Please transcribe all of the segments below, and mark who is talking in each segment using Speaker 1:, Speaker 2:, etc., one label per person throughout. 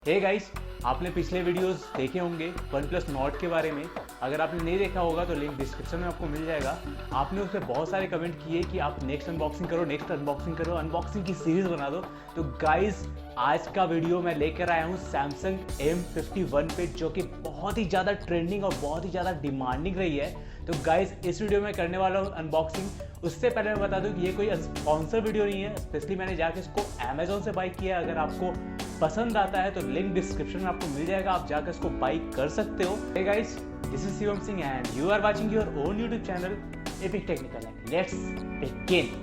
Speaker 1: Hey guys, आपने पिछले videos देखे होंगे OnePlus Nord के बारे में। अगर आपने नहीं देखा होगा तो लिंक डिस्क्रिप्शन में आपको मिल जाएगा। आपने उसमें बहुत सारे कमेंट किए कि आप नेक्स्ट अनबॉक्सिंग करो, अनबॉक्सिंग की सीरीज बना दो। तो गाइस, आज का वीडियो मैं लेकर आया हूँ Samsung M51 पे, जो कि बहुत ही ज़्यादा ट्रेंडिंग और बहुत ही ज़्यादा डिमांडिंग रही है। तो गाइस, इस वीडियो में करने वाला हूँ अनबॉक्सिंग। उससे पहले मैं बता दूं कि ये कोई स्पॉन्सर वीडियो नहीं है। स्पेशली मैंने जाके इसको Amazon से बाई किया। अगर आपको पसंद आता है तो लिंक डिस्क्रिप्शन में आपको मिल जाएगा, आप जाकर इसको बाई कर सकते हो। Hey guys, this is Shivam Singh and you are watching your own YouTube channel epic technical. Let's begin.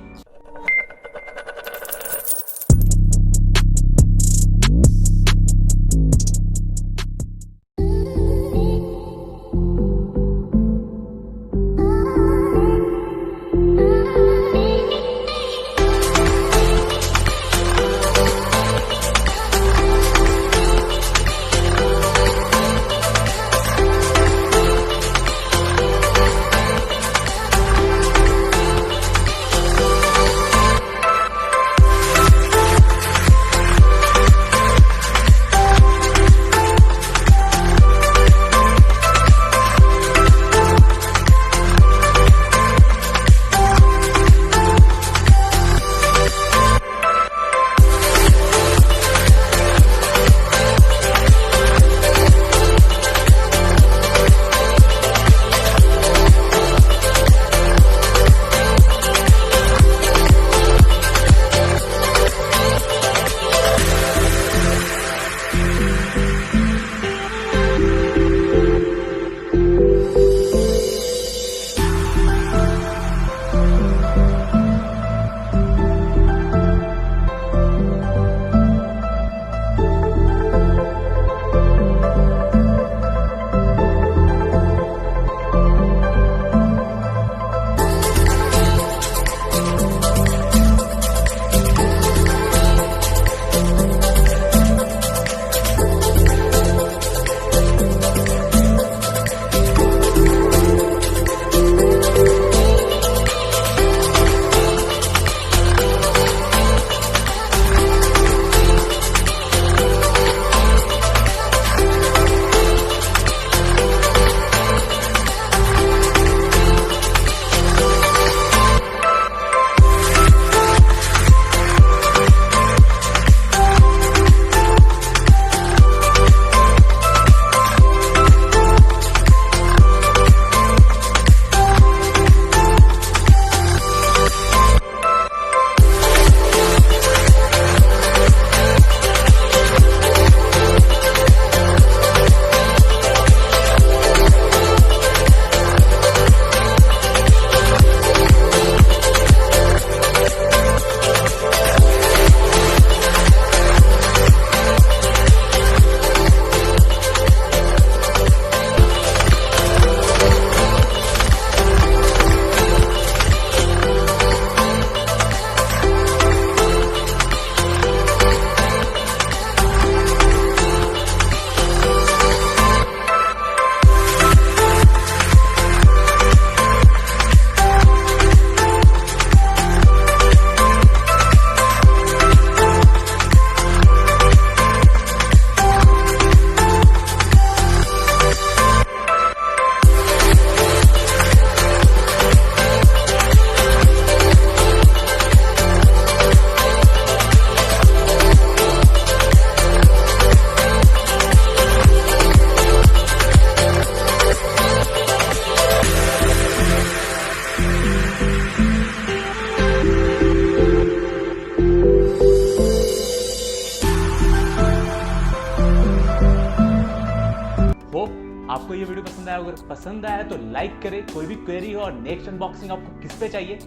Speaker 1: आपको ये वीडियो पसंद आया, अगर पसंद आया तो लाइक करें। कोई भी क्वेरी हो और नेक्स्ट अनबॉक्सिंग आपको किस पे चाहिए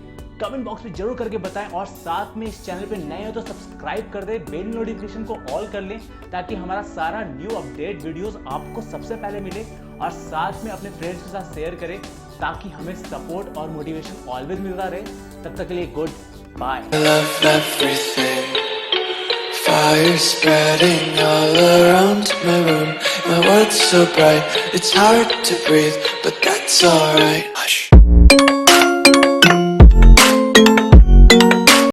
Speaker 1: कमेंट बॉक्स में जरूर करके बताएं। और साथ में इस चैनल पे नए हो तो सब्सक्राइब कर दें, बेल नोटिफिकेशन को ऑल कर लें, ताकि हमारा सारा न्यू अपडेट वीडियोस आपको सबसे पहले मिले। और साथ में अपने फ्रेंड्स के साथ शेयर करें, ताकि हमें सपोर्ट और मोटिवेशन ऑलवेज मिलता रहे। तब तक के लिए good bye. Fire spreading all around my room. My world's so bright, it's hard to breathe, but that's alright. Hush.